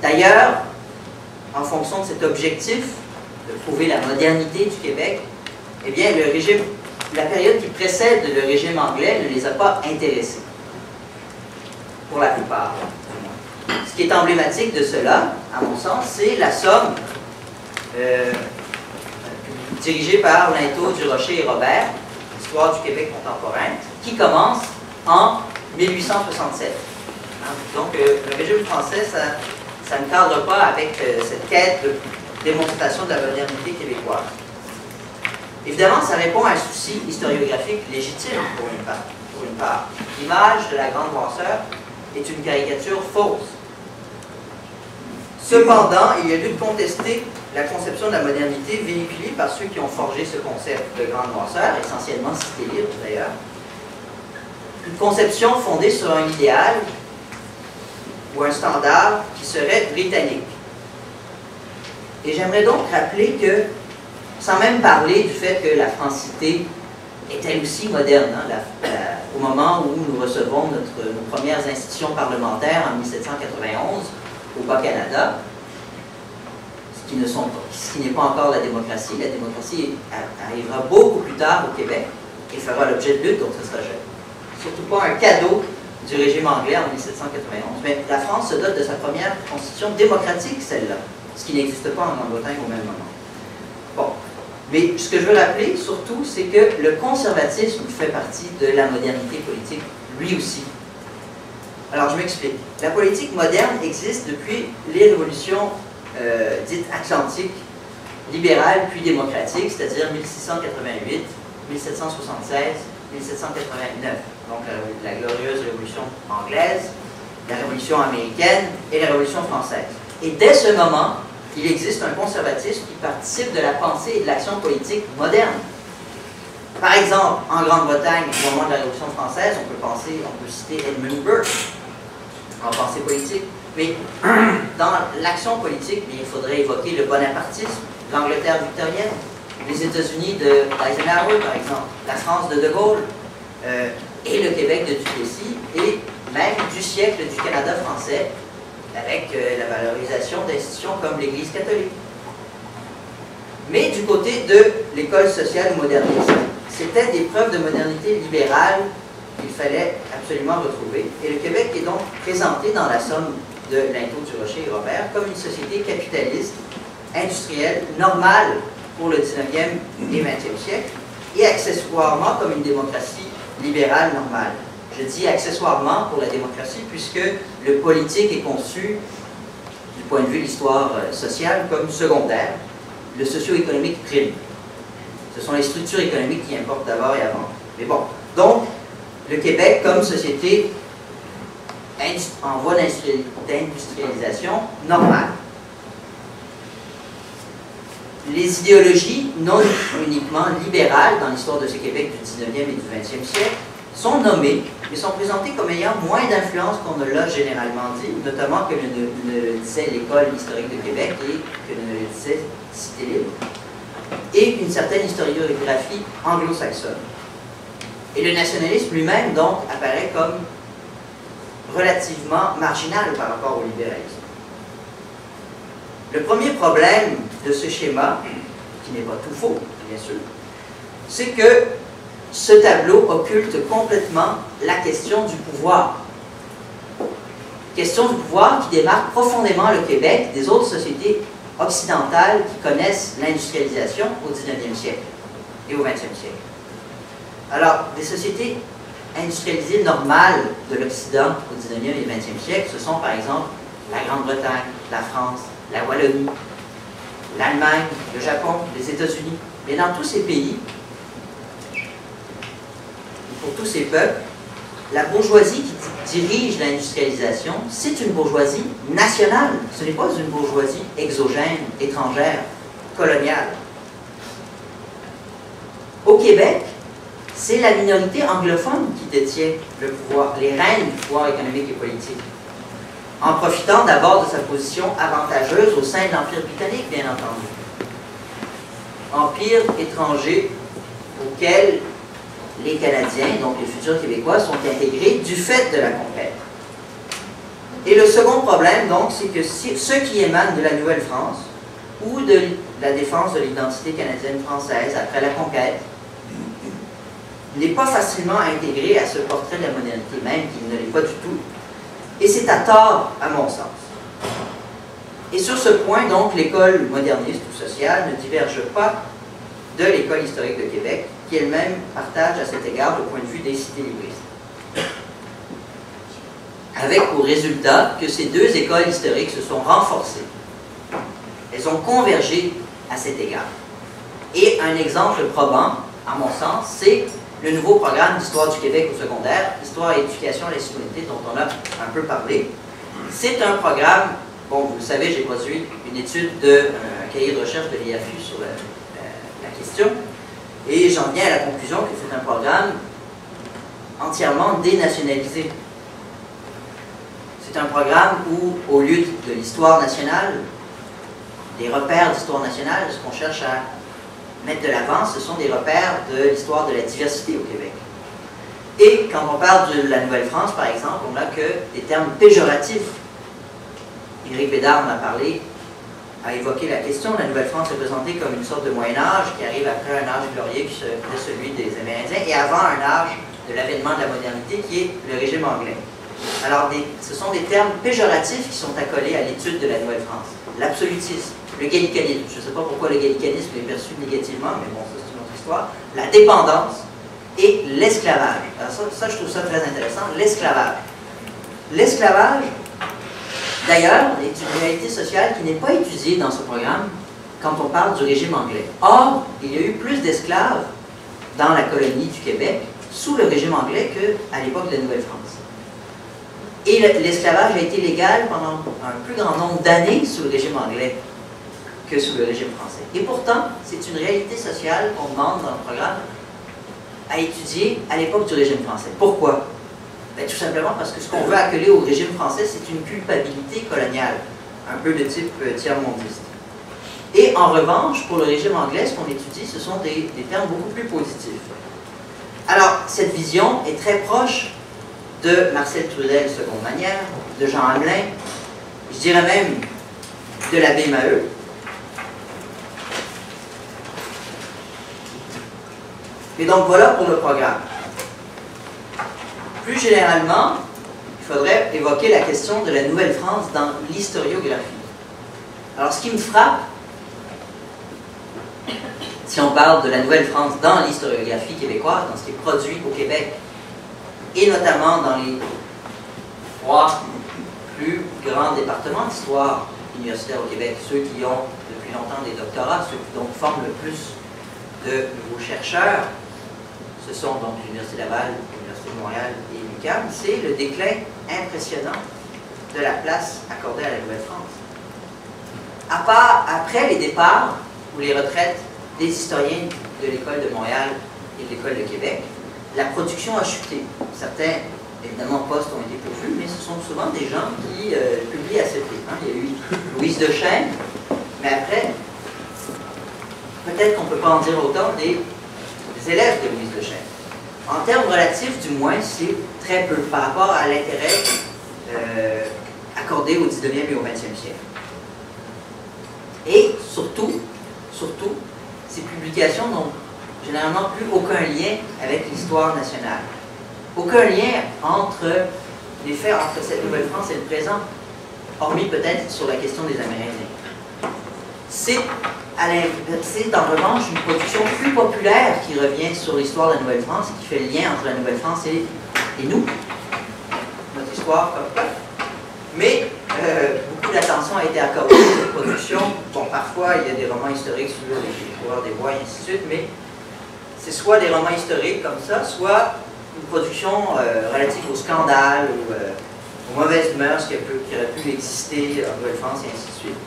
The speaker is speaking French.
D'ailleurs, en fonction de cet objectif de prouver la modernité du Québec, eh bien, la période qui précède le régime anglais ne les a pas intéressés, pour la plupart. Ce qui est emblématique de cela, à mon sens, c'est la somme dirigée par Linteau, Durocher et Robert, Histoire du Québec contemporain, qui commence en 1867. Donc, le régime français, ça ne cadre pas avec cette quête de démonstration de la modernité québécoise. Évidemment, ça répond à un souci historiographique légitime pour une part. L'image de la grande noirceur est une caricature fausse. Cependant, il y a lieu de contester la conception de la modernité véhiculée par ceux qui ont forgé ce concept de grande noirceur, essentiellement Cité libre d'ailleurs. Une conception fondée sur un idéal ou un standard qui serait britannique. Et j'aimerais donc rappeler que, sans même parler du fait que la francité est elle aussi moderne, hein, au moment où nous recevons nos premières institutions parlementaires en 1791 au Bas-Canada, ce qui n'est pas encore la démocratie. La démocratie arrivera beaucoup plus tard au Québec et fera l'objet de lutte, donc ce sera surtout pas un cadeau du régime anglais en 1791. Mais la France se dote de sa première constitution démocratique, celle-là, ce qui n'existe pas en Grande-Bretagne au même moment. Bon. Mais ce que je veux rappeler, surtout, c'est que le conservatisme fait partie de la modernité politique, lui aussi. Alors, je m'explique. La politique moderne existe depuis les révolutions dites atlantiques, libérales puis démocratiques, c'est-à-dire 1688, 1776, 1789. Donc, la glorieuse révolution anglaise, la révolution américaine et la révolution française. Et dès ce moment, il existe un conservatisme qui participe de la pensée et de l'action politique moderne. Par exemple, en Grande-Bretagne, au moment de la Révolution française, on peut citer Edmund Burke en pensée politique. Mais dans l'action politique, il faudrait évoquer le bonapartisme, l'Angleterre victorienne, les États-Unis d'Eisenhower, par exemple, la France de De Gaulle, et le Québec de Duplessis, et même du siècle du Canada français, avec la valorisation d'institutions comme l'Église catholique. Mais du côté de l'école sociale moderniste, c'était des preuves de modernité libérale qu'il fallait absolument retrouver. Et le Québec est donc présenté dans la somme de Linteau, Durocher et Robert comme une société capitaliste, industrielle, normale pour le 19e et 20e siècle, et accessoirement comme une démocratie libérale normale. Je dis accessoirement pour la démocratie, puisque le politique est conçu, du point de vue de l'histoire sociale, comme secondaire. Le socio-économique prime. Ce sont les structures économiques qui importent d'abord et avant. Mais bon, donc, le Québec comme société en voie d'industrialisation normale. Les idéologies non uniquement libérales dans l'histoire de ce Québec du 19e et du 20e siècle sont nommées, mais sont présentées comme ayant moins d'influence qu'on ne l'a généralement dit, notamment que ne le disait l'École historique de Québec et que ne le disait Cité libre, et une certaine historiographie anglo-saxonne. Et le nationalisme lui-même, donc, apparaît comme relativement marginal par rapport au libéralisme. Le premier problème de ce schéma, qui n'est pas tout faux, bien sûr, c'est que ce tableau occulte complètement la question du pouvoir. Question du pouvoir qui démarque profondément le Québec des autres sociétés occidentales qui connaissent l'industrialisation au 19e siècle et au 20e siècle. Alors, des sociétés industrialisées normales de l'Occident au 19e et 20e siècle, ce sont par exemple la Grande-Bretagne, la France, la Wallonie, l'Allemagne, le Japon, les États-Unis. Mais dans tous ces pays, pour tous ces peuples, la bourgeoisie qui dirige l'industrialisation, c'est une bourgeoisie nationale. Ce n'est pas une bourgeoisie exogène, étrangère, coloniale. Au Québec, c'est la minorité anglophone qui détient le pouvoir, les rênes du pouvoir économique et politique, en profitant d'abord de sa position avantageuse au sein de l'Empire britannique, bien entendu. Empire étranger auquel les Canadiens, donc les futurs Québécois, sont intégrés du fait de la conquête. Et le second problème, donc, c'est que ce qui émane de la Nouvelle-France ou de la défense de l'identité canadienne-française après la conquête n'est pas facilement intégré à ce portrait de la modernité, même qu'il ne l'est pas du tout. Et c'est à tort, à mon sens. Et sur ce point, donc, l'école moderniste ou sociale ne diverge pas de l'école historique de Québec, qui elle-même partage à cet égard le point de vue des cités-libristes. Avec pour résultat que ces deux écoles historiques se sont renforcées. Elles ont convergé à cet égard. Et un exemple probant, à mon sens, c'est le nouveau programme d'histoire du Québec au secondaire, Histoire et éducation à la citoyenneté, dont on a un peu parlé. C'est un programme, bon, vous le savez, j'ai produit une étude un cahier de recherche de l'IAFU sur la question, et j'en viens à la conclusion que c'est un programme entièrement dénationalisé. C'est un programme où, au lieu de l'histoire nationale, des repères d'histoire nationale, ce qu'on cherche à mettre de l'avant, ce sont des repères de l'histoire de la diversité au Québec. Et quand on parle de la Nouvelle-France, par exemple, on n'a que des termes péjoratifs. Éric Bédard en a parlé, a évoqué la question. La Nouvelle-France est présentée comme une sorte de Moyen-Âge qui arrive après un âge glorieux qui est celui des Amérindiens et avant un âge de l'avènement de la modernité qui est le régime anglais. Alors, ce sont des termes péjoratifs qui sont accolés à l'étude de la Nouvelle-France. L'absolutisme, le gallicanisme, je ne sais pas pourquoi le gallicanisme est perçu négativement, mais bon, ça c'est une autre histoire. La dépendance et l'esclavage. Alors ça, je trouve ça très intéressant, l'esclavage. L'esclavage, d'ailleurs, est une réalité sociale qui n'est pas étudiée dans ce programme quand on parle du régime anglais. Or, il y a eu plus d'esclaves dans la colonie du Québec sous le régime anglais qu'à l'époque de la Nouvelle-France. Et l'esclavage a été légal pendant un plus grand nombre d'années sous le régime anglais que sous le régime français. Et pourtant, c'est une réalité sociale qu'on demande dans le programme à étudier à l'époque du régime français. Pourquoi? Ben, tout simplement parce que ce qu'on veut accoler au régime français, c'est une culpabilité coloniale, un peu de type tiers-mondiste. Et en revanche, pour le régime anglais, ce qu'on étudie, ce sont des termes beaucoup plus positifs. Alors, cette vision est très proche de Marcel Trudel, seconde manière, de Jean Hamelin, je dirais même de l'abbé Maheu. Et donc voilà pour le programme. Plus généralement, il faudrait évoquer la question de la Nouvelle-France dans l'historiographie. Alors ce qui me frappe, si on parle de la Nouvelle-France dans l'historiographie québécoise, dans ce qui est produit au Québec, et notamment dans les 3 plus grands départements d'histoire universitaire au Québec, ceux qui ont depuis longtemps des doctorats, ceux qui donc forment le plus de nouveaux chercheurs, ce sont donc l'Université Laval, l'Université de Montréal et l'UQAM, c'est le déclin impressionnant de la place accordée à la Nouvelle-France. Après les départs ou les retraites des historiens de l'École de Montréal et de l'École de Québec, la production a chuté. Certains, évidemment, postes ont été pourvus, mais ce sont souvent des gens qui publient assez peu. Il y a eu Louise Dechaine, mais après, peut-être qu'on ne peut pas en dire autant des élèves de Louise Dechaine. En termes relatifs, du moins, c'est très peu par rapport à l'intérêt accordé au 19e et au 20e siècle. Et surtout, ces publications n'ont généralement plus aucun lien avec l'histoire nationale. Aucun lien entre les faits entre cette Nouvelle-France et le présent, hormis peut-être sur la question des Amérindiens. C'est en revanche une production plus populaire qui revient sur l'histoire de la Nouvelle-France et qui fait le lien entre la Nouvelle-France et nous, notre histoire comme peuple. Mais beaucoup d'attention a été accordée à cette production. Bon, parfois il y a des romans historiques sur les coureurs des bois et ainsi de suite, mais c'est soit des romans historiques comme ça, soit une production relative au scandale ou aux mauvaises mœurs qui auraient pu exister en Nouvelle-France et ainsi de suite.